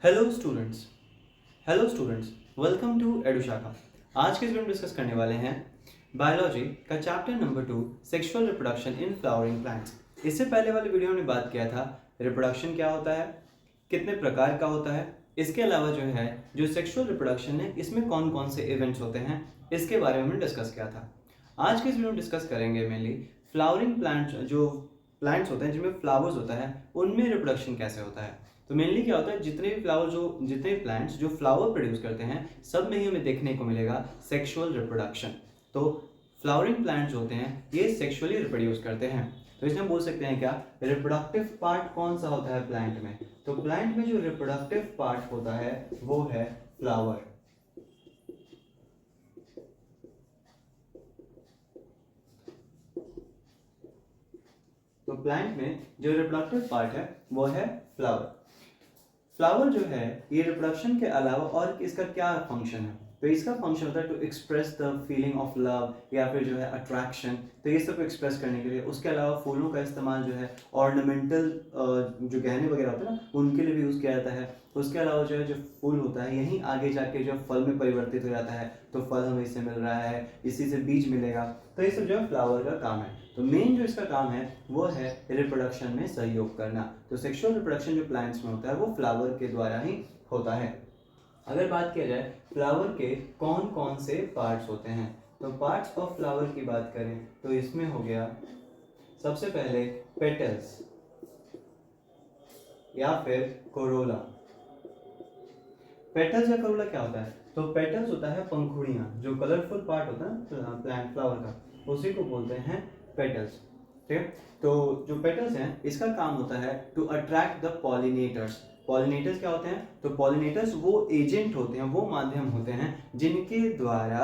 Hello students hello students welcome to Edushakha. आज के इस वीडियो में डिस्कस करने वाले हैं बायोलॉजी का chapter number 2 sexual reproduction in flowering plants. इससे पहले वाले वीडियो में बात किया था रिप्रोडक्शन क्या होता है, कितने प्रकार का होता है, इसके अलावा जो सेक्सुअल रिप्रोडक्शन है इसमें कौन कौन से इवेंट्स होते हैं इसके बारे में हमने डिस्कस किया था। आज के इस वीडियो में डिस्कस करेंगे मेनली फ्लावरिंग प्लांट्स, जो प्लांट्स होते हैं जिनमें फ्लावर्स होता है उनमें रिप्रोडक्शन कैसे होता है। तो मेनली क्या होता है, जितने प्लांट्स जो फ्लावर प्रोड्यूस करते हैं सब में ही हमें देखने को मिलेगा सेक्सुअल रिप्रोडक्शन। तो फ्लावरिंग प्लांट्स होते हैं ये सेक्सुअली रिप्रोड्यूस करते हैं। तो इसमें बोल सकते हैं क्या, रिप्रोडक्टिव पार्ट कौन सा होता है प्लांट में। तो प्लांट में जो रिप्रोडक्टिव पार्ट होता है वो है फ्लावर। तो प्लांट में जो रिप्रोडक्टिव पार्ट है वो है फ्लावर। फ्लावर जो है ये रिप्रोडक्शन के अलावा और इसका क्या फंक्शन है, तो इसका फंक्शन होता है to express the feeling of love या फिर जो है अट्रैक्शन, तो ये सब एक्सप्रेस करने के लिए। उसके अलावा फूलों का इस्तेमाल जो है ऑर्नामेंटल जो गहने वगैरह होते हैं ना उनके लिए भी यूज़ किया जाता है। उसके अलावा जो फूल होता है यहीं आगे जाके जो फल में परिवर्तित हो जाता है, तो फल हमें इससे मिल रहा है, इसी से बीज मिलेगा। तो ये सब जो है फ्लावर का काम है। तो मेन जो इसका काम है वो है रिप्रोडक्शन में सहयोग करना। तो सेक्सुअल रिप्रोडक्शन जो प्लांट्स में होता है वो फ्लावर के द्वारा ही होता है। अगर बात किया जाए फ्लावर के कौन कौन से पार्ट्स होते हैं, तो पार्ट्स ऑफ फ्लावर की बात करें तो इसमें हो गया सबसे पहले पेटल्स या फिर कोरोला। पेटल्स या कोरोला क्या होता है, तो पेटल्स होता है पंखुड़ियां, जो कलरफुल पार्ट होता है प्लांट फ्लावर का उसी को बोलते हैं पेटल्स। ठीक है, तो जो पेटल्स हैं इसका काम होता है to attract the pollinators. Pollinators क्या होते हैं, तो पॉलिनेटर्स वो एजेंट होते हैं, वो माध्यम होते हैं जिनके द्वारा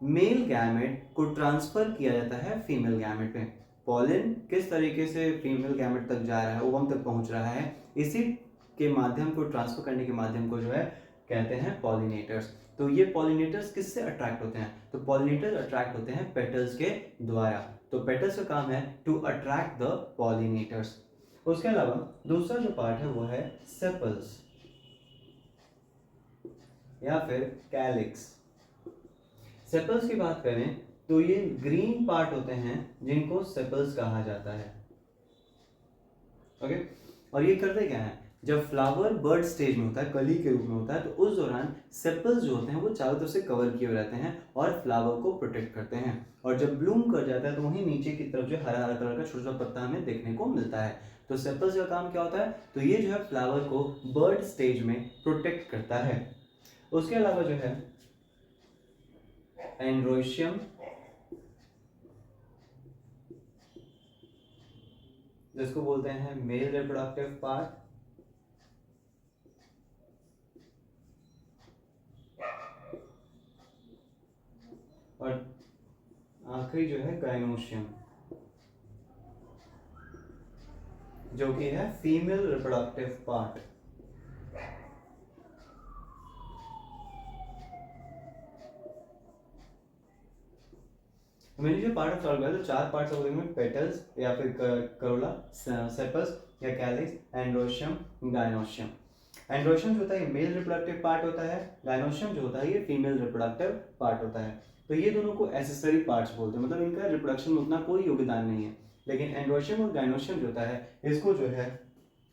मेल गैमेट को ट्रांसफर किया जाता है फीमेल गैमेट में। पॉलिन किस तरीके से फीमेल गैमेट तक जा रहा है, ओवम तक पहुंच रहा है, इसी के माध्यम को ट्रांसफर करने के माध्यम को जो है कहते हैं पॉलिनेटर्स। तो ये पॉलिनेटर्स किससे अट्रैक्ट होते हैं, तो पॉलिनेटर्स अट्रैक्ट होते हैं पेटल्स के द्वारा। तो पेटल्स का काम है टू अट्रैक्ट द पॉलिनेटर्स। उसके अलावा दूसरा जो पार्ट है वो है सेपल्स या फिर कैलिक्स। सेपल्स की बात करें तो ये ग्रीन पार्ट होते हैं जिनको सेपल्स कहा जाता है। ओके, और ये करते क्या है, जब फ्लावर बर्ड स्टेज में होता है, कली के रूप में होता है, तो उस दौरान सेपल्स जो होते हैं वो चारों तरफ से कवर किए हुए रहते हैं और फ्लावर को प्रोटेक्ट करते हैं। और जब ब्लूम कर जाता है तो वहीं नीचे की तरफ जो हरा हरा कलर का छोटा छोटा पत्ता हमें देखने को मिलता है। तो सेपल्स का काम क्या होता है, तो ये जो है फ्लावर को बर्ड स्टेज में प्रोटेक्ट करता है। उसके अलावा जो है एंड्रोशियम, जिसको बोलते हैं मेल रिप्रोडक्टिव पार्ट, और आखिरी जो है गाइनोशियम, जो कि है फीमेल रिप्रोडक्टिव पार्ट। मैंने जो पार्ट ऑफ फ्लावर तो चार पार्ट्स हो गए, पेटल्स या फिर करोला, सेपल्स या कैलिक्स, एंड्रोशियम, गाइनोशियम। एंड्रोशियम जो होता है ये मेल रिप्रोडक्टिव पार्ट होता है, गाइनोशियम जो होता है ये फीमेल रिप्रोडक्टिव पार्ट होता है। तो ये दोनों को एसेसरी पार्ट्स बोलते हैं, मतलब इनका रिप्रोडक्शन में उतना कोई योगदान नहीं है। लेकिन एंड्रोशियम और गाइनोशियम जो होता है इसको जो है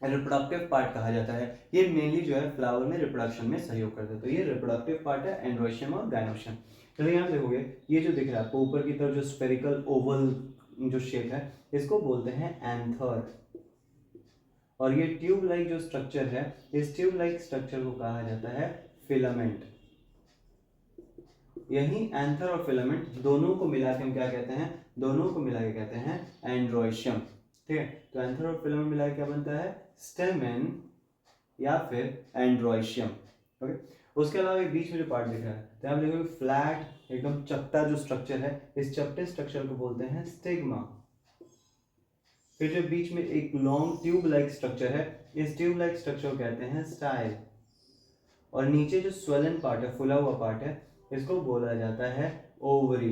रिप्रोडक्टिव पार्ट कहा जाता है। ये मेनली जो है फ्लावर में रिप्रोडक्शन में सहयोग करते हैं। तो ये रिप्रोडक्टिव पार्ट है एंड्रोशियम और गाइनोशियम। चलिए यहाँ देखोगे ये जो दिख रहा है आपको ऊपर की तरफ जो स्फेरिकल ओवल जो शेप है इसको बोलते हैं एंथर। और ये ट्यूब लाइक जो स्ट्रक्चर है इस ट्यूब लाइक स्ट्रक्चर को कहा जाता है फिलामेंट। यही एंथर और फिलामेंट दोनों को मिला के हम क्या कहते हैं, दोनों को मिला के कहते हैं एंड्रोशियम। ठीक है, तो एंथर और फिलामेंट मिला के क्या बनता है, स्टेमेन या फिर एंड्रोशियम। ओके, उसके अलावा एक बीच में जो पार्ट दिख रहा है तो आप देखोगे फ्लैट एकदम चपटा जो स्ट्रक्चर है, इस चपटे स्ट्रक्चर को बोलते हैं स्टिग्मा। फिर जो बीच में एक लॉन्ग ट्यूब लाइक स्ट्रक्चर है इस ट्यूब लाइक स्ट्रक्चर को कहते हैं स्टाइल। और नीचे जो स्वेलन पार्ट है, फुला हुआ पार्ट है, इसको बोला जाता है ओवरी।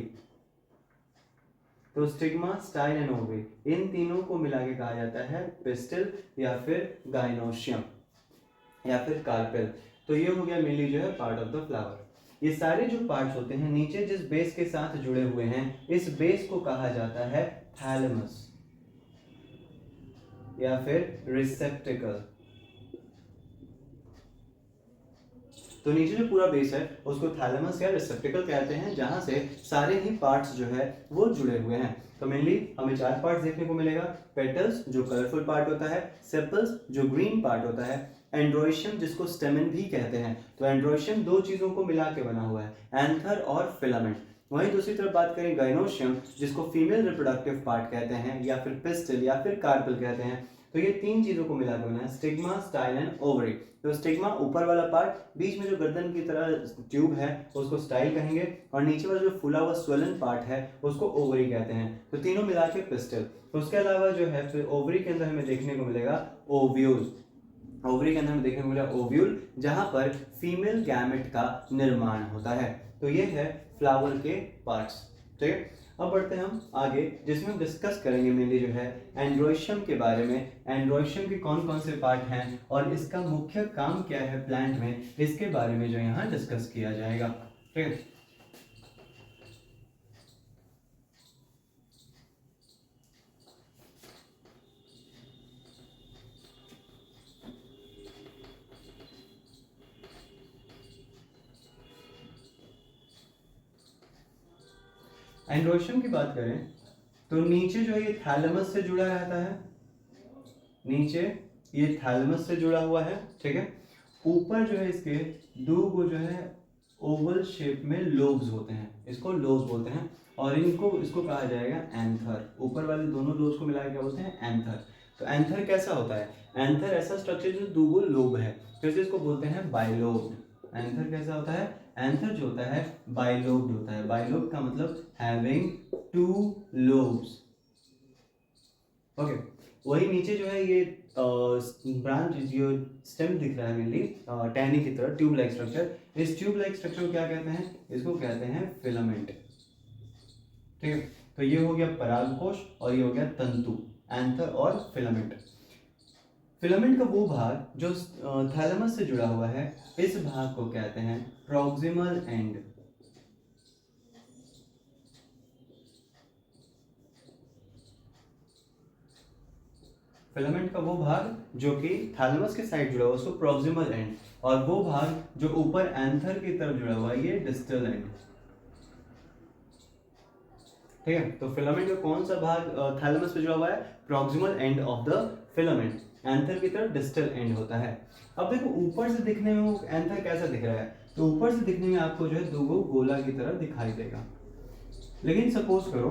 तो स्टिग्मा, स्टाइल एंड ओवरी इन तीनों को मिला के कहा जाता है पिस्टिल या फिर गाइनोशियम। या फिर कार्पेल। तो ये हो गया मेनली जो है पार्ट ऑफ द फ्लावर। ये सारे जो पार्ट्स होते हैं नीचे जिस बेस के साथ जुड़े हुए हैं, इस बेस को कहा जाता है थैलेमस या फिर रिसेप्टिकल। तो नीचे जो पूरा बेस है उसको थैलेमस या रिसेप्टिकल कहते हैं, जहां से सारे ही पार्ट्स जो है वो जुड़े हुए हैं। तो मेनली हमें 4 पार्ट्स देखने को मिलेगा। पेटल्स जो कलरफुल पार्ट होता है, सेपल्स जो ग्रीन पार्ट होता है, एंड्रोइशियम जिसको स्टेमन भी कहते हैं। तो एंड्रोइशियम 2 चीजों को मिला के बना हुआ है, एंथर और फिलामेंट। वहीं दूसरी तरफ बात करें गाइनोशियम, जिसको फीमेल रिप्रोडक्टिव पार्ट कहते हैं या फिर पिस्टल या फिर कार्पेल कहते हैं। तो ये 3 चीजों को मिला के बना है, स्टिग्मा, स्टाइल एंड ओवरी। तो स्टिग्मा ऊपर वाला पार्ट, बीच में जो गर्दन की तरह ट्यूब है उसको स्टाइल कहेंगे, और नीचे वाला जो फूला हुआ स्वेलन पार्ट है उसको ओवरी कहते हैं। तो तीनों मिला के पिस्टल। तो उसके अलावा जो है फिर ओवरी के अंदर हमें देखने को मिलेगा ओव्यूल। ओवरी के अंदर हमें देखने को मिलेगा ओव्यूल, जहां पर फीमेल गैमेट का निर्माण होता है। तो ये है फ्लावर के पार्ट्स। ठीक है, अब बढ़ते हैं हम आगे, जिसमें हम डिस्कस करेंगे मेनली जो है एंड्रोइशियम के बारे में। एंड्रोइशियम के कौन कौन से पार्ट हैं और इसका मुख्य काम क्या है प्लांट में, इसके बारे में जो यहाँ डिस्कस किया जाएगा। ठीक है, एंड्रोइशियम की बात करें तो नीचे जो है ये थैलेमस से जुड़ा रहता है, नीचे ये थैलेमस से जुड़ा हुआ है। ठीक है, ऊपर जो है इसके 2 को जो है ओवल शेप में लोब्स होते हैं, इसको लोब्स बोलते हैं, और इसको कहा जाएगा एंथर। ऊपर वाले दोनों लोब्स को मिलाकर क्या बोलते हैं, एंथर। तो एंथर कैसा होता है, एंथर ऐसा स्ट्रक्चर जो 2 लोब है, तो इसको बोलते हैं बाइलोब्ड। एंथर कैसा होता है, एंथर जो होता है बाइलोब्ड होता है। बाइलोब्ड का मतलब हैविंग 2 लोब्स। ओके, वही नीचे जो है ये ब्रांच जो स्टेम दिख रहा है मेनली टहनी की तरह ट्यूब लाइक स्ट्रक्चर, इस ट्यूब लाइक स्ट्रक्चर को क्या कहते हैं, इसको कहते हैं फिलामेंट। ठीक है, तो ये हो गया परागकोश और ये हो गया तंतु, एंथर और फिलामेंट। फिलामेंट का वो भाग जो थैलेमस से जुड़ा हुआ है, इस भाग को कहते हैं प्रॉक्सिमल एंड। फिलामेंट का वो भाग जो कि थैलेमस के साइड जुड़ा हुआ है उसको प्रॉक्सिमल एंड, और वो भाग जो ऊपर एंथर की तरफ जुड़ा हुआ है ये डिस्टल एंड। ठीक है, तो फिलामेंट का कौन सा भाग थैलेमस पे जुड़ा हुआ है, proximal end of the filament. Anther की तरफ डिस्टल एंड होता है। अब देखो ऊपर से दिखने में वो एंथर कैसा दिख रहा है, तो ऊपर से दिखने में आपको जो है 2 गोला की तरह दिखाई देगा। लेकिन सपोज करो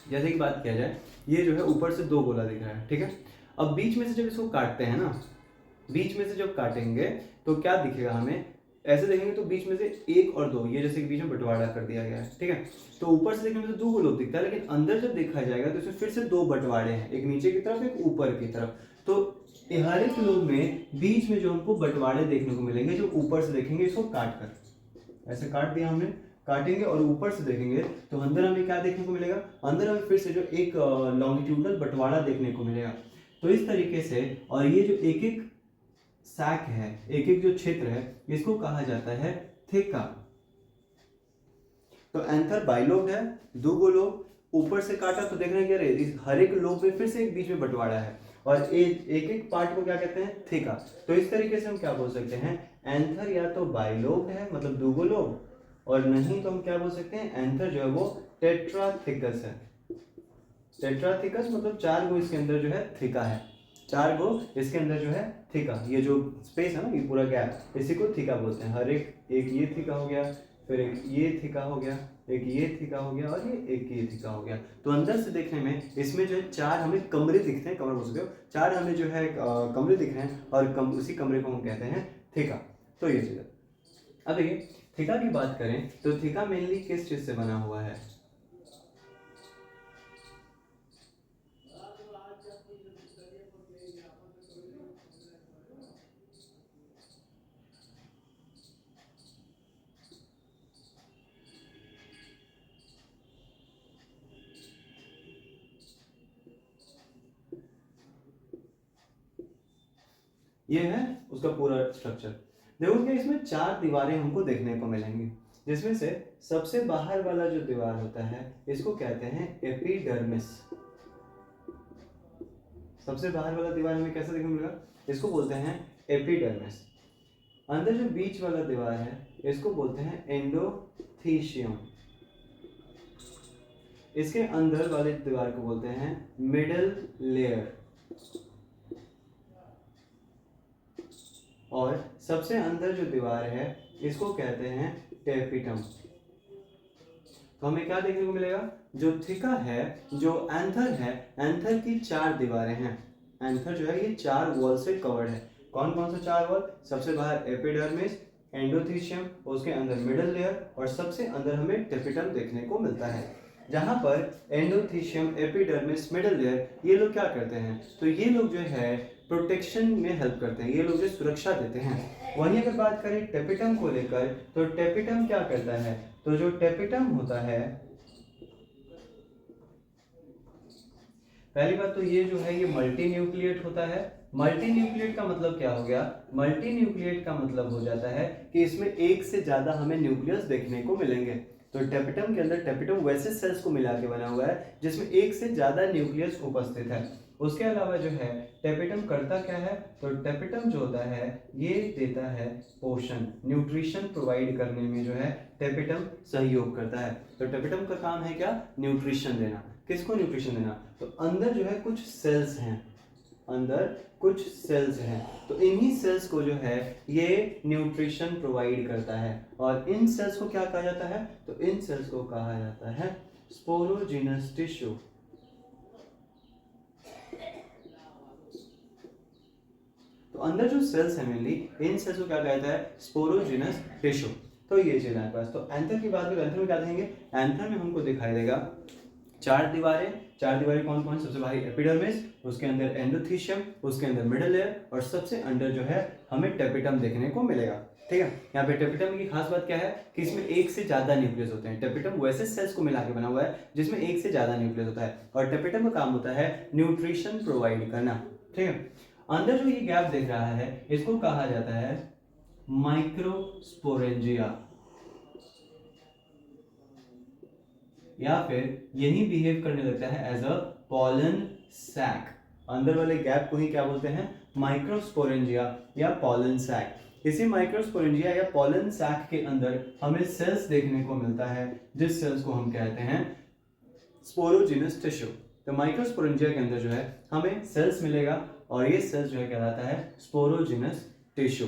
जैसे कि बात किया जाए, ये जो है ऊपर से 2 गोला दिख रहा है। ठीक है, अब बीच में से जब इसको काटते हैं ना, बीच में से जब काटेंगे तो क्या दिखेगा हमें, ऐसे देखेंगे तो बीच में से 1 और 2, ये जैसे कि बीच में बंटवारा कर दिया गया है। ठीक है, तो ऊपर से देखने में तो 2 गोलों दिखता है, लेकिन अंदर जब देखा जाएगा तो इसमें फिर से 2 बंटवारे हैं, एक नीचे की तरफ एक ऊपर की तरफ। तो हर एक लोब में बीच में जो हमको बंटवारे देखने को मिलेंगे, जो ऊपर से देखेंगे इसको काट कर, ऐसे काट दिया हमने, काटेंगे और ऊपर से देखेंगे तो अंदर हमें क्या देखने को मिलेगा, अंदर हमें फिर से जो एक लॉन्गिट्यूडनल बंटवारा देखने को मिलेगा। तो इस तरीके से, और ये जो एक एक सैक है, एक एक जो क्षेत्र है, इसको कहा जाता है थिका। तो एंथर बाइलोब है, 2 लोब, ऊपर से काटा तो देखना क्या रहे, इस हर एक लोब में फिर से एक बीच में बंटवारा है, और एक एक पार्ट को क्या कहते हैं, थिका। तो इस तरीके से हम क्या बोल सकते हैं, एंथर या तो बाइलोब है मतलब 2 लोब, और नहीं तो हम क्या बोल सकते हैं, एंथर जो है वो टेट्राथिकस है। टेट्राथिकस मतलब 4 गो इसके अंदर जो है थिका है, 4 गो इसके अंदर जो है थिका, ये जो स्पेस है ना, ये पूरा गैप, इसी को थिका बोलते हैं। हर एक ये थिका हो गया, फिर एक ये थिका हो गया, एक ये थिका हो गया, और ये थिका हो गया। तो अंदर से देखने में इसमें जो है 4 हमें कमरे दिखते हैं, कमरे बोल सकते हो, 4 हमें जो है कमरे दिख रहे हैं, और उसी कमरे को हम कहते हैं थिका। तो ये चीज़ है। अब देखिए थिका की बात करें तो थिका मेनली किस चीज़ से बना हुआ है, ये है उसका पूरा स्ट्रक्चर। देखोगे इसमें 4 दीवारें हमको देखने को मिलेंगी, जिसमें से सबसे बाहर वाला जो दीवार होता है इसको कहते हैं एपिडर्मिस। सबसे बाहर वाला दीवार हमें कैसा देखने को मिलेगा, इसको बोलते हैं एपिडर्मिस। अंदर जो बीच वाला दीवार है इसको बोलते हैं एंडोथीशियम। इसके अंदर वाले दीवार को बोलते हैं मिडल लेयर। और सबसे अंदर जो दीवार है इसको कहते हैं टेपिटम। तो हमें क्या देखने को मिलेगा, जो थिका है, जो एंथर है, एंथर की 4 दीवारें हैं। एंथर जो है ये 4 वॉल से कवर्ड है। कौन कौन सा 4 वॉल, सबसे बाहर एपिडर्मिस, एंडोथीशियम, उसके अंदर मिडल लेयर और सबसे अंदर हमें टेपिटम देखने को मिलता है। जहां पर एंडोथीशियम, एपिडर्मिस, मिडल लेयर ये लोग क्या करते हैं, तो ये लोग जो है प्रोटेक्शन में हेल्प करते हैं, ये लोग जो सुरक्षा देते हैं। वहीं अगर बात करें टेपिटम को लेकर, तो टेपिटम क्या करता है, तो जो टेपिटम होता है, पहली बात तो ये जो है ये मल्टी न्यूक्लिएट होता है। मल्टी न्यूक्लिएट का मतलब क्या हो गया, मल्टी न्यूक्लिएट का मतलब हो जाता है कि इसमें एक से ज्यादा हमें न्यूक्लियस देखने को मिलेंगे। तो टेपिटम के अंदर, टेपिटम वैसे सेल्स को मिला के बना हुआ है जिसमें एक से ज्यादा न्यूक्लियस उपस्थित है। उसके अलावा जो है टेपिटम करता क्या है, तो टेपिटम जो होता है ये देता है पोषण, न्यूट्रिशन प्रोवाइड करने में जो है टेपिटम सहयोग करता है। तो टेपिटम का काम है क्या, न्यूट्रिशन देना। किसको न्यूट्रिशन देना, तो अंदर जो है कुछ सेल्स हैं, अंदर कुछ सेल्स हैं, तो इन्हीं सेल्स को जो है ये न्यूट्रिशन प्रोवाइड करता है। और इन सेल्स को क्या कहा जाता है, तो इन सेल्स को कहा जाता है स्पोरोजिनस टिश्यू। तो अंदर जो सेल्स है मेनली, इन सेल्स को क्या कहा जाता है, स्पोरोजिनस टिश्यू। तो ये चीज है पास। तो एंथर की बात करें, एंथर में क्या देखेंगे, एंथर में हमको दिखाई देगा 4 दीवारें। 4 दीवारें कौन कौन, सबसे बाहर एपिडर्मिस, उसके अंदर एंडोथीशियम, उसके अंदर मिडल लेयर और सबसे अंदर जो है हमें टेपिटम देखने को मिलेगा। ठीक है, यहाँ पे टेपिटम की खास बात क्या है कि इसमें एक से ज्यादा न्यूक्लियस होते हैं। टेपिटम वैसे सेल्स को मिला के बना हुआ है जिसमें एक से ज्यादा न्यूक्लियस होता है और टेपिटम का काम होता है न्यूट्रिशन प्रोवाइड करना। ठीक है, अंदर जो ये गैप दिख रहा है इसको कहा जाता है माइक्रोस्पोरेंजिया, या फिर यही बिहेव करने लगता है एज अ पॉलन सैक। अंदर वाले गैप को ही क्या बोलते हैं, माइक्रोस्पोरेंजिया या पॉलन सैक। इसी माइक्रोस्पोरेंजिया या पॉलन सैक के अंदर हमें सेल्स देखने को मिलता है, जिस सेल्स को हम कहते हैं स्पोरोजिनस टिश्यू। तो माइक्रोस्पोरेंजिया के अंदर जो है हमें सेल्स मिलेगा और ये सेल्स जो है कहलाता है स्पोरोजिनस टिश्यू।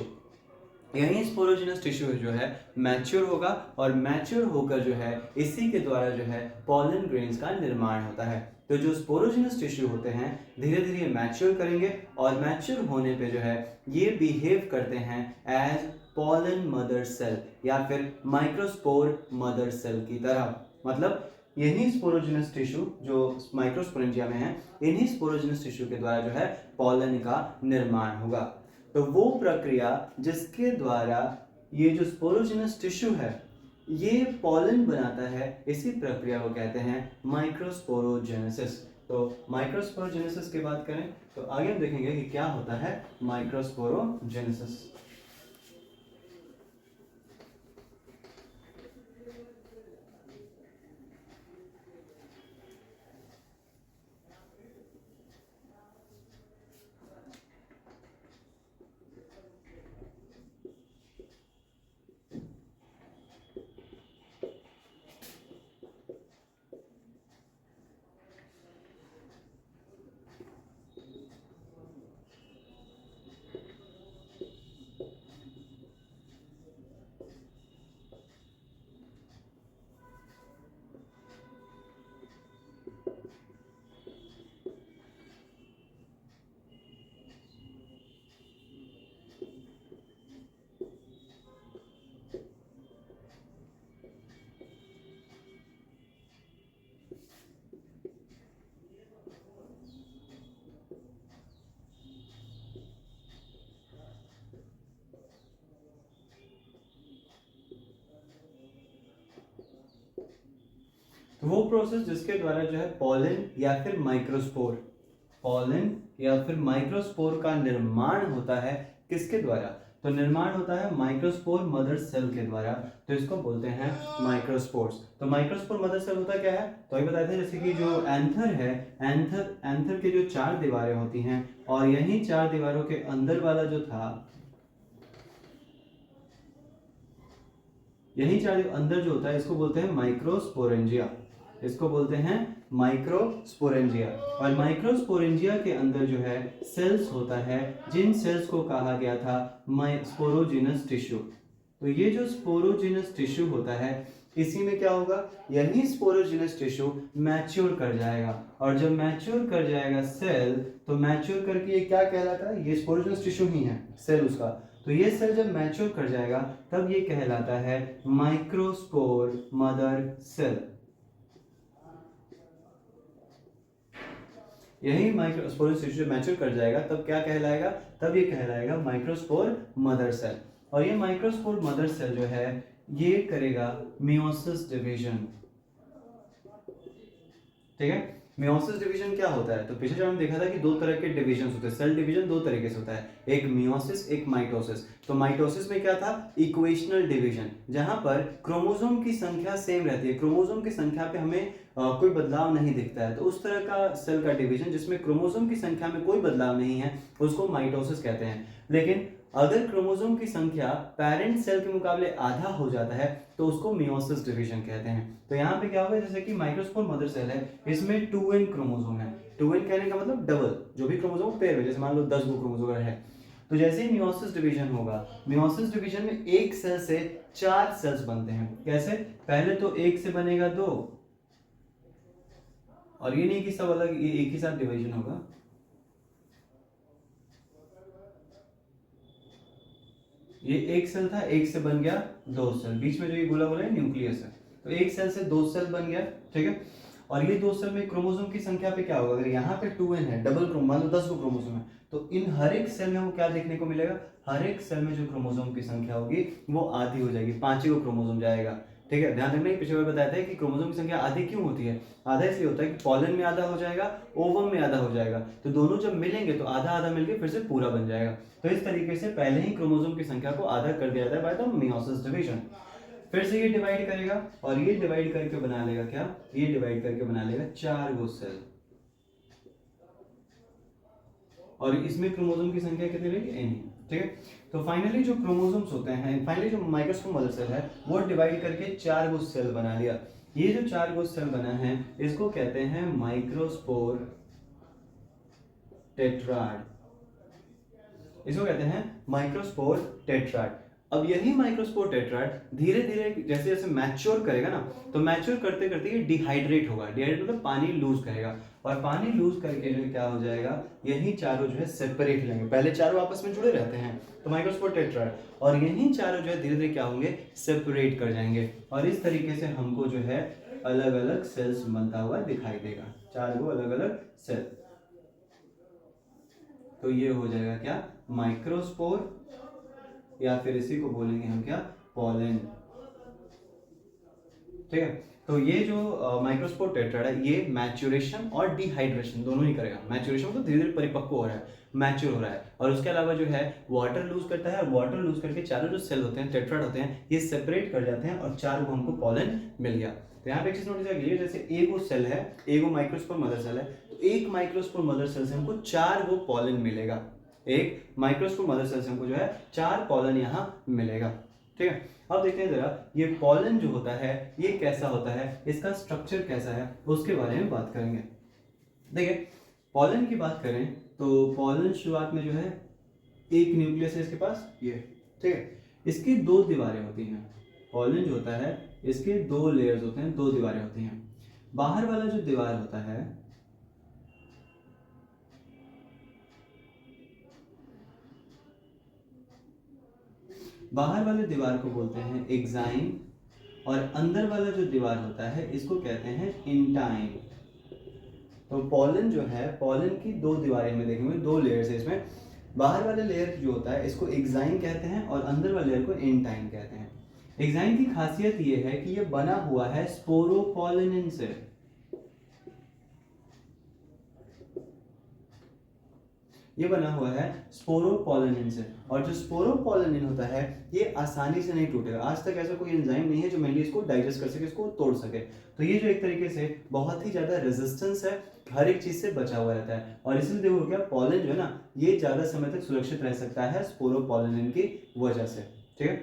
यही स्पोरोजिनस टिश्यू जो है मैच्योर होगा और मैच्योर होकर जो है इसी के द्वारा जो है पॉलन ग्रेन्स का निर्माण होता है। तो जो स्पोरोजिनस टिश्यू होते हैं धीरे धीरे मैच्योर करेंगे और मैच्योर होने पे जो है ये बिहेव करते हैं एज पॉलन मदर सेल या फिर माइक्रोस्पोर मदर सेल की तरह। मतलब यही स्पोरोजिनस टिश्यू जो माइक्रोस्पोरेंजिया में है, इन्हीं स्पोरोजिनस टिश्यू के द्वारा जो है पॉलन का निर्माण होगा। तो वो प्रक्रिया जिसके द्वारा ये जो स्पोरोजिनस टिश्यू है ये पॉलन बनाता है, इसी प्रक्रिया को कहते हैं माइक्रोस्पोरोजेनेसिस। तो माइक्रोस्पोरोजेनेसिस की बात करें तो आगे हम देखेंगे कि क्या होता है माइक्रोस्पोरोजेनेसिस। तो वो प्रोसेस जिसके द्वारा जो है पॉलन या फिर माइक्रोस्पोर, पॉलन या फिर माइक्रोस्पोर का निर्माण होता है, किसके द्वारा? तो निर्माण होता है माइक्रोस्पोर मदर सेल के द्वारा, तो इसको बोलते हैं माइक्रोस्पोर्स। तो माइक्रोस्पोर मदर सेल होता क्या है? तो अभी बताए थे जैसे कि जो एंथर है, एंथर के जो 4 दीवारें होती हैं और यही 4 दीवारों के अंदर वाला जो था, यही 4 अंदर जो होता है इसको बोलते हैं माइक्रोस्पोरेंजिया, इसको बोलते हैं माइक्रोस्पोरेंजिया। और माइक्रोस्पोरेंजिया के अंदर जो है सेल्स होता है, जिन सेल्स को कहा गया था स्पोरोजिनस टिश्यू। तो ये जो स्पोरोजिनस टिश्यू होता है, इसी में क्या होगा, यही स्पोरोजिनस टिश्यू मैच्योर कर जाएगा, और जब मैच्योर कर जाएगा सेल, तो मैच्योर करके ये क्या कहलाता है, ये स्पोरोजिनस टिश्यू ही है सेल उसका। तो ये सेल जब मैच्योर कर जाएगा तब ये कहलाता है माइक्रोस्पोर मदर सेल। यही माइक्रोस्पोर टिश्यू मैच्योर कर जाएगा तब क्या कहलाएगा, तब ये कहलाएगा माइक्रोस्पोर मदर सेल। और ये माइक्रोस्पोर मदर सेल जो है ये करेगा मियोसिस डिवीजन। ठीक है, मियोसिस डिवीजन क्या होता है? तो पिछले जब हम देखा था कि 2 तरह के डिवीजन होते हैं, सेल डिवीजन 2 तरीके से होता है, एक मियोसिस एक माइटोसिस। तो माइटोसिस में क्या था, इक्वेशनल डिवीजन, जहां पर क्रोमोसोम की संख्या सेम रहती है, क्रोमोसोम की संख्या पे हमें कोई बदलाव नहीं दिखता है, तो उस तरह का सेल का डिवीजन जिसमें क्रोमोसोम की संख्या में कोई बदलाव नहीं है उसको माइटोसिस कहते हैं। लेकिन अगर क्रोमोसोम की संख्या पेरेंट सेल के मुकाबले आधा हो जाता है तो उसको मियोसिस डिवीजन कहते हैं। तो यहाँ पे क्या होगा, जैसे कि माइक्रोस्पोर मदर सेल है, इसमें 2n क्रोमोसोम है। 2n कहने का मतलब डबल, जो भी क्रोमोसोम पेयर में, जैसे मान लो 10 क्रोमोसोम है, तो जैसे ही मियोसिस डिवीजन होगा, मियोसिस डिवीजन में एक सेल से 4 सेल्स बनते हैं। कैसे? पहले तो एक से बनेगा 2, और ये नहीं कि सब अलग, ये एक ही साथ डिवीजन होगा। ये एक सेल था, एक से बन गया 2 सेल, बीच में जो ये गोला गोला है न्यूक्लियस है, तो एक सेल से 2 सेल बन गया। ठीक है, और ये 2 सेल में क्रोमोसोम की संख्या पे क्या होगा, अगर यहाँ पे 2n है, डबल क्रोमोसोम, मान लो 10 क्रोमोसोम है, तो इन हर एक सेल में हमको क्या देखने को मिलेगा, हर एक सेल में जो क्रोमोसोम की संख्या होगी वो आधी हो जाएगी, 5 ही क्रोमोसोम जाएगा। ठीक है, ध्यान रखना, पिछले बार बताया था कि क्रोमोसोम की संख्या आधी क्यों होती है, आधा इसलिए होता है कि पॉलन में आधा हो जाएगा, ओवम में आधा हो जाएगा, तो दोनों जब मिलेंगे तो आधा आधा मिलके फिर से पूरा बन जाएगा। तो इस तरीके से पहले ही क्रोमोसोम की संख्या को आधा कर दिया जाता है बाय द मियोसिस डिवीजन। फिर से ये डिवाइड करेगा, और ये डिवाइड करके बना लेगा क्या, ये डिवाइड करके बना लेगा 4 गो सेल, और इसमें क्रोमोसोम की संख्या कितनी रहेगी, n। ठीक है, तो फाइनली जो क्रोमोसोम्स होते हैं, फाइनली जो माइक्रोस्पोर मदर सेल है वो डिवाइड करके 4 गो सेल बना लिया। ये जो 4 गो सेल बना है इसको कहते हैं माइक्रोस्पोर टेट्राड, इसको कहते हैं माइक्रोस्पोर टेट्राड। अब यही माइक्रोस्पोर टेट्राड धीरे धीरे जैसे जैसे मैच्योर करेगा ना, तो मैच्योर करते करते ये डिहाइड्रेट होगा, डिहाइड्रेट मतलब पानी लूज करेगा, और पानी लूज करके जो क्या हो जाएगा, यही चारों जो है सेपरेट हो जाएंगे। पहले चारों आपस में जुड़े रहते हैं तो माइक्रोस्पोर टेट्राड, और यही चारों जो है धीरे धीरे क्या होंगे, सेपरेट कर जाएंगे, और इस तरीके से हमको जो है अलग अलग सेल्स बनता हुआ दिखाई देगा, 4 गो अलग अलग सेल। तो ये हो जाएगा क्या, माइक्रोस्पोर, या फिर इसी को बोलेंगे हम क्या, पॉलन। ठीक है, तो ये जो माइक्रोस्पोर टेट्राड है ये मैच्योरेशन और डिहाइड्रेशन दोनों ही करेगा। मैच्योरेशन मतलब धीरे धीरे परिपक्व हो रहा है, मैच्योर हो रहा है, और उसके अलावा जो है वाटर लूज करता है, और वाटर लूज करके चारों जो सेल होते हैं टेट्राड होते हैं ये सेपरेट कर जाते हैं, और 4 को हमको पॉलन मिल गया। तो यहाँ पे एक चीज नोटिस करिए, जैसे एगो सेल है, एगो माइक्रोस्पोर मदर सेल है, तो एक माइक्रोस्पोर मदर सेल से हमको 4 गो पॉलन मिलेगा, एक माइक्रोस्पोर मदर सेल से हमको जो है 4 पॉलन यहाँ मिलेगा। ठीक है, अब देखते हैं जरा ये पॉलन जो होता है ये कैसा होता है, इसका स्ट्रक्चर कैसा है, उसके बारे में बात करेंगे। देखिए, पॉलन की बात करें तो पॉलन शुरुआत में जो है एक न्यूक्लियस है इसके पास, ये। ठीक है, इसकी 2 दीवारें होती हैं, पॉलन जो होता है इसके 2 लेयर्स होते हैं, 2 दीवारें होती हैं। बाहर वाला जो दीवार होता है, बाहर वाले दीवार को बोलते हैं एक्साइन, और अंदर वाला जो दीवार होता है इसको कहते हैं इंटाइन। तो पॉलन जो है, पॉलन की 2 दीवारें में देखेंगे, 2 लेयर्स है इसमें, बाहर वाले लेयर जो होता है इसको एक्साइन कहते हैं, और अंदर वाले लेयर को इंटाइन कहते हैं। एक्साइन की खासियत ये है कि ये बना हुआ है स्पोरोपॉलिन से। ये बना हुआ है स्पोरोपोलिनिन से, और जो स्पोरोपोलिनिन होता है ये आसानी से नहीं टूटेगा। आज तक ऐसा कोई एंजाइम नहीं है जो मेनली इसको डाइजेस्ट कर सके, इसको तोड़ सके। तो ये जो एक तरीके से बहुत ही ज्यादा रेजिस्टेंस है, हर एक चीज से बचा हुआ रहता है, और इसलिए देखो क्या पॉलन जो है ना ये ज्यादा समय तक सुरक्षित रह सकता है स्पोरोपोलिनिन की वजह से। ठीक है,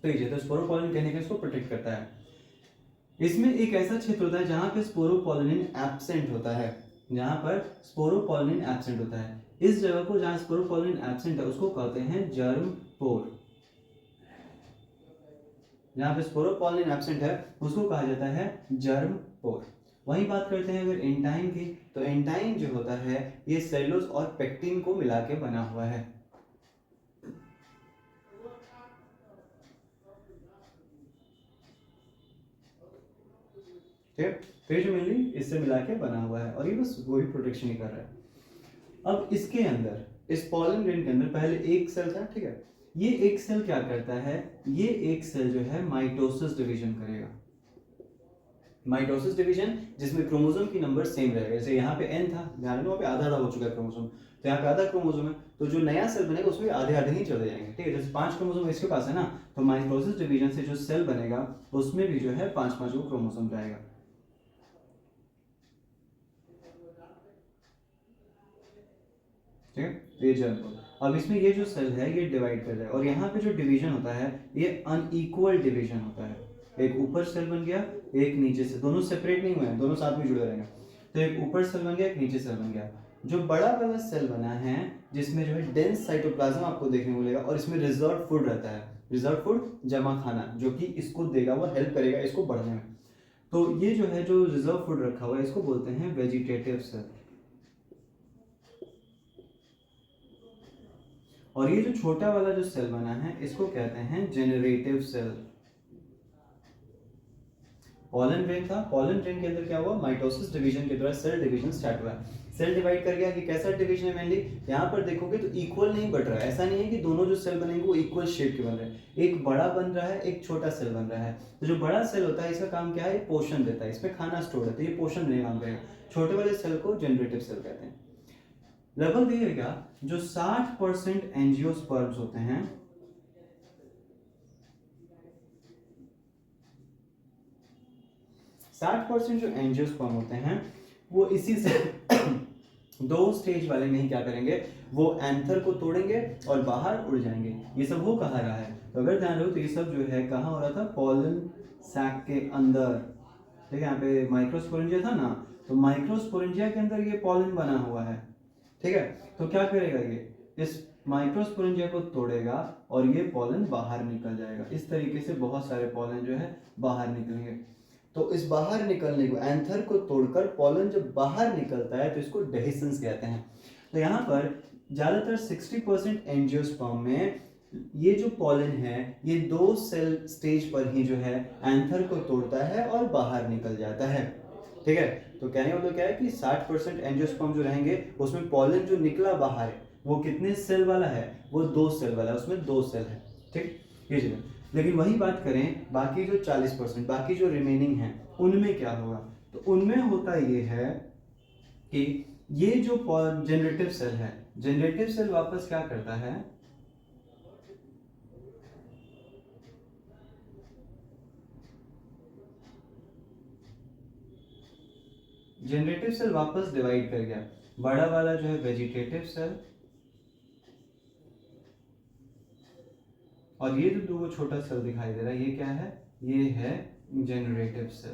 तो ये तो स्पोरोपोलिनिन कहने का इसको प्रोटेक्ट करता है। इसमें एक ऐसा क्षेत्र होता है जहां पे स्पोरोपोलिनिन एब्सेंट होता है, जहां पर स्पोरोपोलिनिन एब्सेंट होता है। इस जगह को जहां स्पोरोपोलिनिन एब्सेंट है उसको कहते हैं जर्म पोर। जहां पे स्पोरोपोलिनिन एब्सेंट है उसको कहा जाता है जर्म पोर। वही बात करते हैं अगर एंटाइन की, तो एंटाइन जो होता है ये सेलुलोज और पेक्टिन को मिला के बना हुआ है। ठीक है, तो ये जो मेनली इससे मिला के बना हुआ है, और ये बस वही प्रोटेक्शन ही कर रहा है। अब इसके अंदर, इस पॉलन ग्रेन के अंदर पहले एक सेल था। ठीक है, ये एक सेल क्या करता है, ये एक सेल जो है माइटोसिस डिवीजन करेगा। माइटोसिस डिवीजन जिसमें क्रोमोसोम की नंबर सेम रहेगा। जैसे यहाँ पे n था, ध्यान रखना वहाँ पे आधा आधा हो चुका है क्रोमोसोम, तो यहाँ पे आधा क्रोमोसोम है, तो जो नया सेल बनेगा उसमें आधे आधे ही चले जाएंगे। ठीक है, जैसे 5 क्रोमोसोम इसके पास है ना, तो माइटोसिस डिवीजन से जो सेल बनेगा उसमें भी जो है 5-5 क्रोमोसोम जाएगा। ठीक है, तो ये जर्म पोर। अब इसमें ये जो सेल है ये डिवाइड कर जाएगा, और यहाँ पे जो डिवीजन होता है ये अनइक्वल डिवीजन होता है। एक ऊपर सेल बन गया, एक नीचे से, दोनों सेपरेट नहीं हुए हैं, दोनों साथ में जुड़े रहेंगे। तो एक ऊपर सेल बन गया, एक नीचे सेल बन गया। जो बड़ा वाला सेल बना है जिसमें जो है डेंस साइटोप्लाज्म आपको देखने को मिलेगा, और इसमें रिजर्व फूड रहता है। रिजर्व फूड जमा खाना जो कि इसको देगा, वो हेल्प करेगा इसको बढ़ने में। तो ये जो है जो रिजर्व फूड रखा हुआ है इसको बोलते हैं वेजिटेटिव सेल। और ये जो छोटा वाला जो सेल बना है इसको कहते हैं जेनरेटिव सेल। पॉलन ग्रेन था, पॉलन ग्रेन के अंदर क्या हुआ, माइटोसिस डिवीजन के द्वारा सेल डिवीजन स्टार्ट हुआ। सेल डिवाइड कर गया कि कैसा डिवीजन है मेनली, यहाँ पर देखोगे तो इक्वल नहीं बढ़ रहा है। ऐसा नहीं है कि दोनों जो सेल बनेंगे वो इक्वल शेप के बन रहे हैं, एक बड़ा बन रहा है, एक छोटा सेल बन रहा है। तो जो बड़ा सेल होता है इसका काम क्या है, ये पोषण देता है, इसमें खाना स्टोर है, तो ये पोषण देने काम करेगा। छोटे वाले सेल को जनरेटिव सेल कहते हैं। लगभग देखिएगा जो 60% एंजियोस्पर्म्स होते हैं, 60% जो एंजियोस्पर्म होते हैं वो इसी से दो स्टेज वाले में ही क्या करेंगे, वो एंथर को तोड़ेंगे और बाहर उड़ जाएंगे। ये सब वो कहा रहा है, तो अगर ध्यान रहो तो ये सब जो है कहाँ हो रहा था, पॉलन सैक के अंदर। ठीक है, यहाँ पे माइक्रोस्पोरेंजिया था ना, तो माइक्रोस्पोरेंजिया के अंदर ये पॉलन बना हुआ है। ठीक है, तो क्या करेगा ये, इस माइक्रोस्पोरेंजिया को तोड़ेगा और ये पॉलन बाहर निकल जाएगा। इस तरीके से बहुत सारे पॉलन जो है बाहर निकलेंगे। तो इस बाहर निकलने को, एंथर को तोड़कर पॉलन जब बाहर निकलता है तो इसको डेहिसेंस कहते हैं। तो यहाँ पर ज्यादातर 60% एंजियोस्पर्म में ये जो पॉलन है ये 2 सेल स्टेज पर ही जो है एंथर को तोड़ता है और बाहर निकल जाता है। ठीक है, तो कहने का मतलब क्या है कि 60% एंजियोस्पर्म जो रहेंगे उसमें पॉलन जो निकला बाहर है वो कितने सेल वाला है, वो 2 सेल वाला है, उसमें 2 सेल है। ठीक, ये चीज़। लेकिन वही बात करें बाकी जो 40%, बाकी जो रिमेनिंग है उनमें क्या होगा, तो उनमें होता ये है कि ये जो जनरेटिव सेल है, जनरेटिव सेल वापस क्या करता है, जनरेटिव सेल वापस डिवाइड कर गया। बड़ा वाला जो है वेजिटेटिव सेल, और ये जो 2 छोटा सेल दिखाई दे रहा है ये क्या है, ये है जनरेटिव सेल।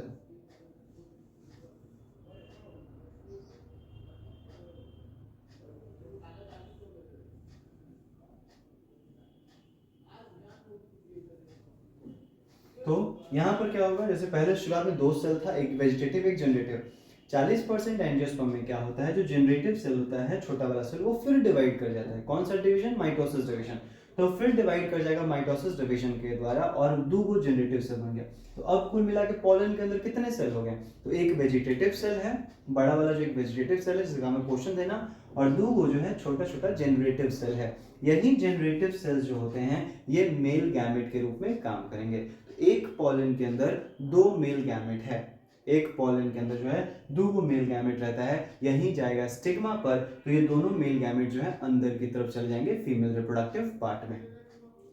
तो यहाँ पर क्या होगा, जैसे पहले शुरुआत में 2 सेल था, एक वेजिटेटिव एक जनरेटिव। 40% एंजियोस्पर्म में क्या होता है, जो जनरेटिव सेल होता है छोटा वाला सेल वो फिर डिवाइड कर जाता है। कौन सा डिवीजन, माइटोसिस डिवीजन। तो फिर डिवाइड कर जाएगा माइटोसिस डिवीजन के द्वारा और 2 जनरेटिव सेल बन गया। तो अब कुल मिला के पॉलन के अंदर कितने सेल हो गए, तो एक वेजिटेटिव सेल है, बड़ा वाला जो एक वेजिटेटिव सेल है जिसका काम है पोषण देना, और 2 जो है छोटा छोटा जनरेटिव सेल है। यही जनरेटिव सेल्स जो होते हैं ये मेल गैमेट के रूप में काम करेंगे। एक पॉलन के अंदर 2 मेल गैमेट है, एक पॉलन के अंदर जो है दो मेल गैमेट रहता है, यहीं जाएगा स्टिग्मा पर, तो ये दोनों मेल गैमेट जो है अंदर की तरफ चले जाएंगे फीमेल रिप्रोडक्टिव पार्ट में।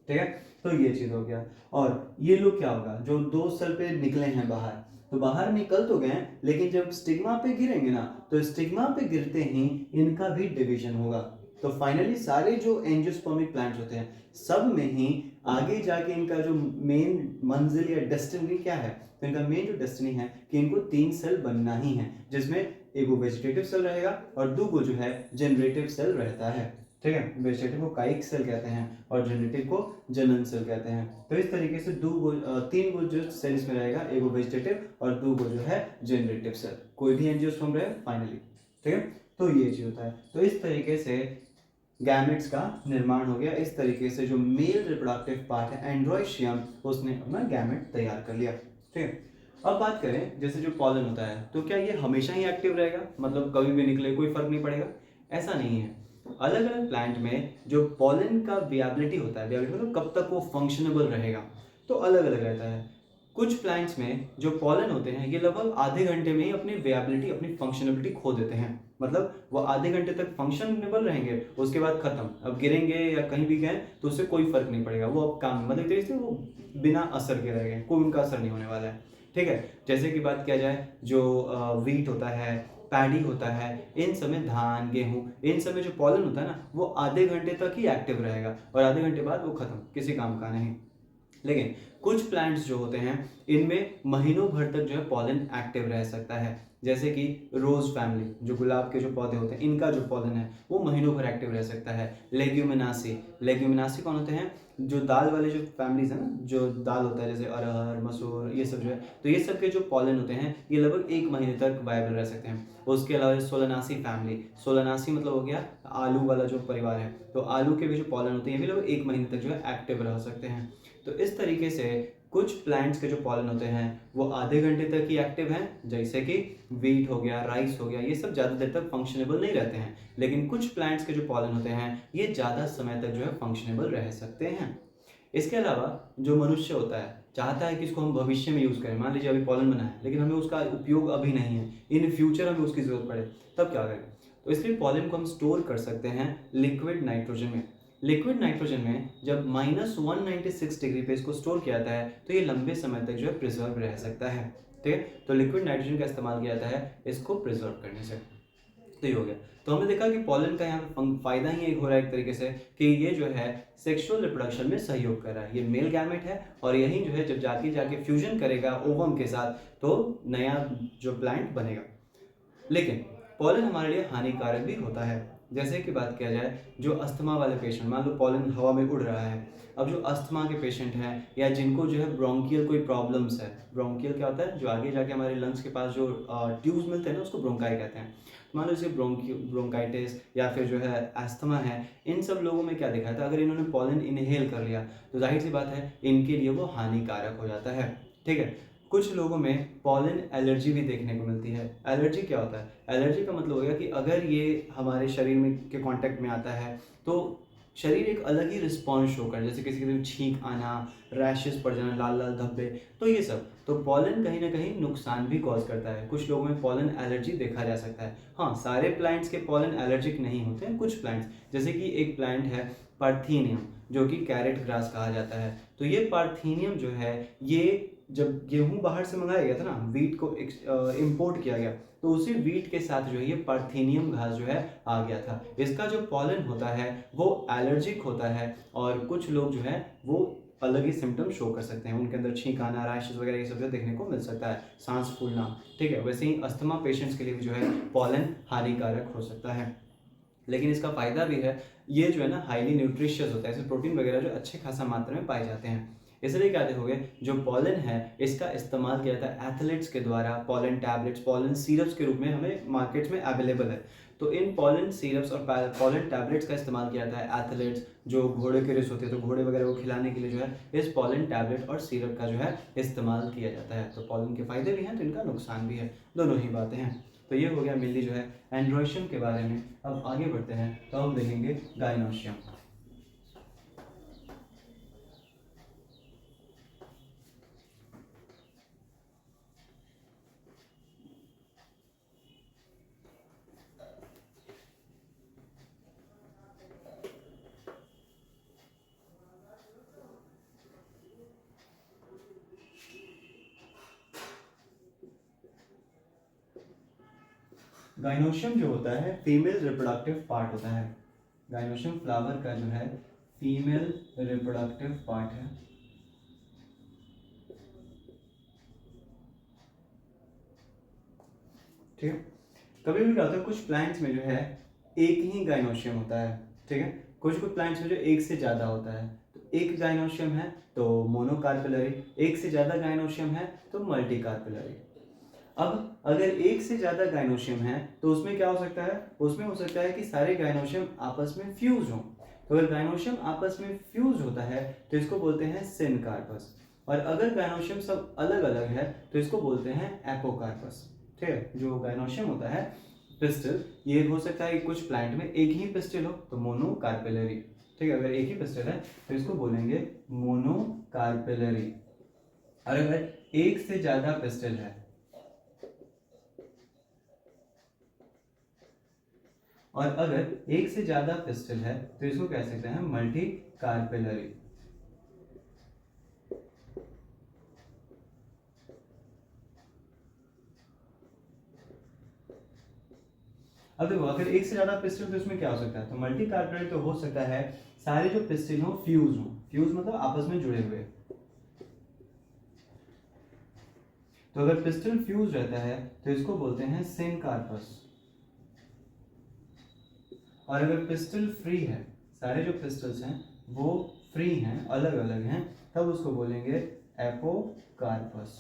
ठीक है, तो ये चीज हो गया। और ये लोग क्या होगा, जो दो सेल पे निकले हैं बाहर, तो बाहर निकल तो गए, लेकिन जब स्टिग्मा पे गिरेंगे ना, तो स्टिग्मा पे गिरते ही इनका भी डिवीजन होगा। तो फाइनली सारे जो एंजियोस्पर्मिक प्लांट्स होते हैं सब में ही आगे जाके इनका जो मेन मंजिल या डेस्टिनी क्या है, तो इनका मेन जो डेस्टिनी है कि इनको 3 सेल बनना ही है, जिसमें एक वो वेजिटेटिव सेल रहेगा और दो जो है जनरेटिव सेल रहता है। ठीक है, वेजिटेटिव को काइक सेल कहते हैं और जनरेटिव को जनन सेल कहते हैं। तो इस तरीके से तीन गो जो सेल इसमें रहेगा, एक वो वेजिटेटिव और दो गो जो है जनरेटिव सेल, कोई भी एंजियोस्पर्म रहे फाइनली। ठीक है, तो ये चीज होता है। तो इस तरीके से गैमेट्स का निर्माण हो गया। इस तरीके से जो मेल रिप्रोडक्टिव पार्ट है एंड्रोइशियम, उसने अपना गैमेट तैयार कर लिया। ठीक है, अब बात करें जैसे जो पॉलन होता है, तो क्या ये हमेशा ही एक्टिव रहेगा, मतलब कभी भी निकले कोई फर्क नहीं पड़ेगा? ऐसा नहीं है। अलग अलग प्लांट में जो पॉलन का विएबिलिटी होता है, विएबिलिटी मतलब कब तक वो फंक्शनेबल रहेगा, तो अलग अलग रहता है। कुछ प्लांट्स में जो पॉलन होते हैं ये लगभग आधे घंटे में ही अपनी विएबिलिटी, अपनी फंक्शनेबिलिटी खो देते हैं, मतलब वो आधे घंटे तक फंक्शनेबल रहेंगे, उसके बाद खत्म। अब गिरेंगे या कहीं भी गए तो उससे कोई फर्क नहीं पड़ेगा, वो अब काम मतलब तरीके से वो बिना असर के रह गए, कोई उनका असर नहीं होने वाला है। ठीक है, जैसे कि बात किया जाए जो वीट होता है, पैडी होता है, इन सब में धान, गेहूं, इन सब में जो पॉलन होता है ना, वो आधे घंटे तक ही एक्टिव रहेगा और आधे घंटे बाद वो खत्म, किसी काम का नहीं। लेकिन कुछ प्लांट्स जो होते हैं इनमें महीनों भर तक जो है पॉलन एक्टिव रह सकता है, जैसे कि रोज फैमिली, जो गुलाब के जो पौधे होते हैं, इनका जो पॉलन है वो महीनों भर एक्टिव रह सकता है। लेग्यूमिनासी, लेग्यूमिनासी कौन होते हैं, जो दाल वाले जो फैमिलीज है ना, जो दाल होता है जैसे अरहर, मसूर, ये सब जो है, तो ये सब के जो पॉलन होते हैं ये लगभग 1 महीने तक वायबल रह सकते हैं। उसके अलावा सोलनासी फैमिली, सोलनासी मतलब हो गया आलू वाला जो परिवार है, तो आलू के भी जो पॉलन होते हैं ये भी लगभग 1 महीने तक जो है एक्टिव रह सकते हैं। तो इस तरीके से कुछ प्लांट्स के जो पॉलन होते हैं वो आधे घंटे तक ही एक्टिव हैं, जैसे कि वीट हो गया, राइस हो गया, ये सब ज़्यादा देर तक फंक्शनेबल नहीं रहते हैं। लेकिन कुछ प्लांट्स के जो पॉलन होते हैं ये ज़्यादा समय तक जो है फंक्शनेबल रह सकते हैं। इसके अलावा जो मनुष्य होता है चाहता है कि इसको हम भविष्य में यूज़ करें, मान लीजिए अभी पॉलन बना है लेकिन हमें उसका उपयोग अभी नहीं है, इन फ्यूचर हमें उसकी ज़रूरत पड़े, तब क्या करें? तो इसलिए पॉलन को हम स्टोर कर सकते हैं लिक्विड नाइट्रोजन में। लिक्विड नाइट्रोजन में जब -196 डिग्री पे इसको स्टोर किया जाता है तो ये लंबे समय तक जो है प्रिजर्व रह सकता है। ठीक है, तो लिक्विड नाइट्रोजन का इस्तेमाल किया जाता है इसको प्रिजर्व करने से। तो ये हो गया। तो हमने देखा कि पॉलन का यहाँ पे फायदा ही एक हो रहा है एक तरीके से कि ये जो है सेक्सुअल रिप्रोडक्शन में सहयोग कर रहा है, ये मेल गैमेट है और यही जो है जब जाके फ्यूजन करेगा ओवम के साथ तो नया जो प्लांट बनेगा। लेकिन पॉलन हमारे लिए हानिकारक भी होता है। जैसे कि बात किया जाए जो अस्थमा वाले पेशेंट, मान लो पॉलन हवा में उड़ रहा है, अब जो अस्थमा के पेशेंट हैं या जिनको जो है ब्रोंकियल कोई प्रॉब्लम्स है, ब्रोंकियल क्या होता है, जो आगे जाके हमारे लंग्स के पास जो ट्यूब्स मिलते हैं ना उसको ब्रोंकाई कहते हैं। तो मान लो जैसे ब्रोंकाइटिस या फिर जो है अस्थमा है, इन सब लोगों में क्या देखा था, अगर इन्होंने पॉलन इनहेल कर लिया तो जाहिर सी बात है इनके लिए वो हानिकारक हो जाता है। ठीक है, कुछ लोगों में पॉलन एलर्जी भी देखने को मिलती है। एलर्जी क्या होता है, एलर्जी का मतलब हो गया कि अगर ये हमारे शरीर में के कांटेक्ट में आता है तो शरीर एक अलग ही रिस्पॉन्स शो कर, जैसे किसी के छींक आना, रैशेस पड़ जाना, लाल लाल धब्बे, तो ये सब। तो पॉलन कहीं ना कहीं नुकसान भी कॉज करता है, कुछ लोगों में पॉलन एलर्जी देखा जा सकता है। हाँ, सारे प्लांट्स के पॉलन एलर्जिक नहीं होते हैं, कुछ प्लांट्स, जैसे कि एक प्लांट है पार्थीनियम जो कि कैरेट ग्रास कहा जाता है। तो ये पार्थीनियम जो है ये जब गेहूं बाहर से मंगाया गया था ना, वीट को इंपोर्ट किया गया, तो उसी वीट के साथ जो है ये पार्थेनियम घास जो है आ गया था। इसका जो पॉलन होता है वो एलर्जिक होता है और कुछ लोग जो है वो अलग ही सिम्टम शो कर सकते हैं, उनके अंदर छींक आना, रैशेस वगैरह ये सब जो देखने को मिल सकता है, सांस फूलना। ठीक है, वैसे ही अस्थमा पेशेंट्स के लिए भी जो है पॉलन हानिकारक हो सकता है। लेकिन इसका फायदा भी है, ये जो है ना हाईली न्यूट्रिशियस होता है, इसमें प्रोटीन वगैरह जो अच्छे खासा मात्रा में पाए जाते हैं। इसलिए क्या देखोगे जो पॉलन है इसका इस्तेमाल किया जाता है एथलीट्स के द्वारा, पॉलन टैबलेट्स, पॉलन सिरप्स के रूप में हमें मार्केट्स में अवेलेबल है। तो इन पॉलन सिरप्स और पॉलन टैबलेट्स का इस्तेमाल किया जाता है एथलीट्स, जो घोड़े के रेस होते हैं तो घोड़े वगैरह को खिलाने के लिए जो है इस पॉलन टैबलेट और सिरप का जो है इस्तेमाल किया जाता है। तो पॉलन के फायदे भी हैं तो इनका नुकसान भी है, दोनों ही बातें हैं। तो ये हो गया मेनली जो है एंड्रोशियम के बारे में। अब आगे बढ़ते हैं तो हम देखेंगे गाइनोशियम। गाइनोशियम जो होता है फीमेल रिप्रोडक्टिव पार्ट होता है। गाइनोशियम फ्लावर का जो है फीमेल रिप्रोडक्टिव पार्ट है। ठीक है। कभी भी क्या होता है, कुछ प्लांट्स में जो है एक ही गाइनोशियम होता है। ठीक है। कुछ प्लांट्स में जो एक से ज़्यादा होता है, तो एक गाइनोशियम है तो मोनोकार्पेलरी, एक से ज़्यादा गाइनोशियम है तो मल्टीकार्पेलरी। अब अगर एक से ज़्यादा गाइनोशियम है तो उसमें क्या हो सकता है, उसमें हो सकता है कि सारे गाइनोशियम आपस में फ्यूज हों। तो अगर गाइनोशियम आपस में फ्यूज होता है तो इसको बोलते हैं सिनकार्पस, और अगर गाइनोशियम सब अलग अलग है तो इसको बोलते हैं एपोकार्पस। ठीक है। जो गाइनोशियम होता है पिस्टल, ये हो सकता है कि कुछ प्लांट में एक ही पिस्टल हो तो मोनोकार्पेलरी। ठीक है। अगर एक ही पिस्टल है तो इसको बोलेंगे मोनोकार्पेलरी। और अगर एक से ज्यादा पिस्टल है, और अगर एक से ज्यादा पिस्टल है तो इसको कह सकते हैं मल्टी कार्पेलरी। अब देखो, अगर एक से ज्यादा पिस्टल तो इसमें क्या हो सकता है, तो मल्टी कार्पेलरी तो हो सकता है सारे जो पिस्टल हो फ्यूज हो। फ्यूज मतलब आपस में जुड़े हुए। तो अगर पिस्टल फ्यूज रहता है तो इसको बोलते हैं सिनकार्पस। और अगर पिस्टल फ्री है, सारे जो पिस्टल्स हैं वो फ्री हैं, अलग अलग हैं, तब उसको बोलेंगे एपोकार्पस।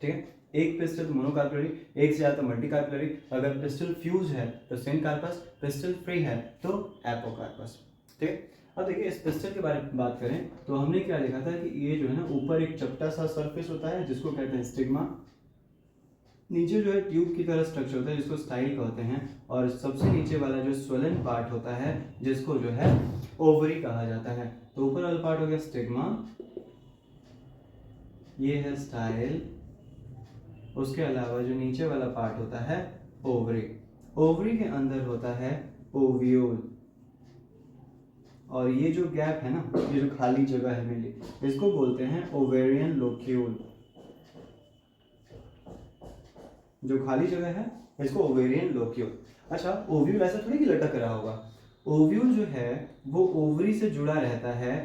ठीक है। एक पिस्टल तो मोनोकार्पेलरी, एक से ज्यादा तो मल्टीकार्पेलरी, अगर पिस्टल फ्यूज है तो सिनकार्पस, पिस्टल फ्री है तो एपोकार्पस। ठीक है। अब देखिए, इस पिस्टल के बारे में बात करें तो हमने क्या देखा था कि ये जो है ना, ऊपर एक चपटा सा सरफेस होता है जिसको कहते हैं स्टिग्मा, नीचे जो है ट्यूब की तरह स्ट्रक्चर होता है जिसको स्टाइल कहते हैं, और सबसे नीचे वाला जो स्वेलन पार्ट होता है जिसको जो है ओवरी कहा जाता है। तो ऊपर वाला पार्ट हो गया स्टिग्मा, ये है स्टाइल, उसके अलावा जो नीचे वाला पार्ट होता है ओवरी। ओवरी के अंदर होता है ओव्यूल, और ये जो गैप है ना, ये जो खाली जगह है मेनली, इसको बोलते हैं ओवेरियन लोक्यूल। जो खाली जगह है इसको ओवेरियन लोक्यूल। अच्छा, ओव्यूल ऐसा थोड़ी कि लटक रहा होगा। ओव्यूल जो है वो ओवरी से जुड़ा रहता है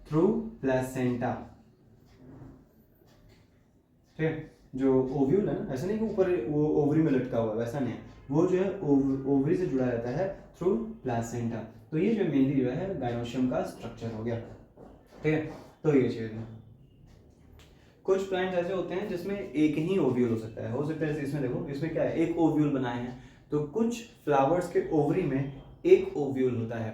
थ्रू प्लेसेंटा। ठीक है। जो ओव्यूल है ना, ऐसा नहीं कि ऊपर वो ओवरी में लटका हुआ है, वैसा नहीं है। वो जो है ओवरी से जुड़ा रहता है थ्रू प्लेसेंटा। तो ये जो मेनली जो है गाइनोशियम का स्ट्रक्चर हो गया। ठीक है। तो ये चीज है। कुछ प्लांट्स ऐसे होते हैं जिसमें एक ही ओव्यूल हो सकता है जैसे इसमें देखो, इसमें क्या है, एक ओव्यूल बनाए हैं। तो कुछ फ्लावर्स के ओवरी में एक ओव्यूल होता है।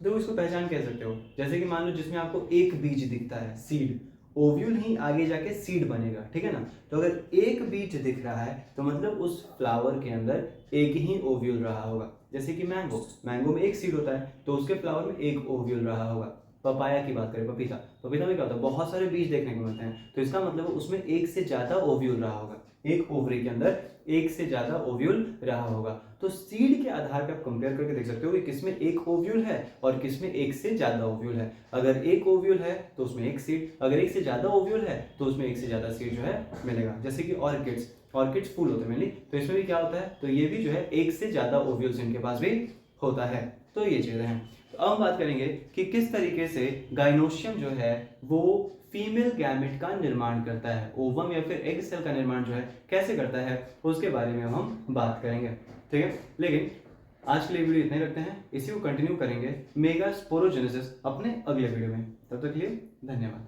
तो इसको पहचान कह सकते हो, जैसे कि मान लो जिसमें आपको एक बीज दिखता है, सीड, ओव्यूल ही आगे जाके सीड बनेगा। ठीक है ना। तो अगर एक बीज दिख रहा है तो मतलब उस फ्लावर के अंदर एक ही ओव्यूल रहा होगा। जैसे कि मैंगो में एक सीड होता है तो उसके फ्लावर में एक ओव्यूल रहा होगा। पपाया की बात करें, पपीता में क्या होता है, बहुत सारे बीज देखने को मिलते हैं, तो इसका मतलब उसमें एक से ज्यादा ओव्यूल रहा होगा, एक ओवरी के अंदर एक से ज्यादा ओव्यूल रहा होगा। तो सीड के आधार पर आप कंपेयर करके देख सकते हो कि किसमें एक ओव्यूल है और किसमें एक से ज्यादा ओव्यूल है। अगर एक ओव्यूल है तो उसमें एक सीड, अगर एक से ज्यादा ओव्यूल है तो उसमें एक से ज्यादा सीड जो है मिलेगा। जैसे कि ऑर्किड्स फूल होते हैं मेनली, तो इसमें भी क्या होता है, तो ये भी जो है एक से ज्यादा ओव्यूल्स इनके पास भी होता है। तो ये चीजें हैं। तो अब हम बात करेंगे कि किस तरीके से गाइनोशियम जो है वो फीमेल गैमेट का निर्माण करता है, ओवम या फिर एग सेल का निर्माण जो है कैसे करता है, उसके बारे में हम बात करेंगे। ठीक है। लेकिन आज के लिए वीडियो इतना ही रखते हैं, इसी को कंटिन्यू करेंगे मेगा स्पोरोजेनेसिस अपने अगले वीडियो में। तब तक के लिए धन्यवाद।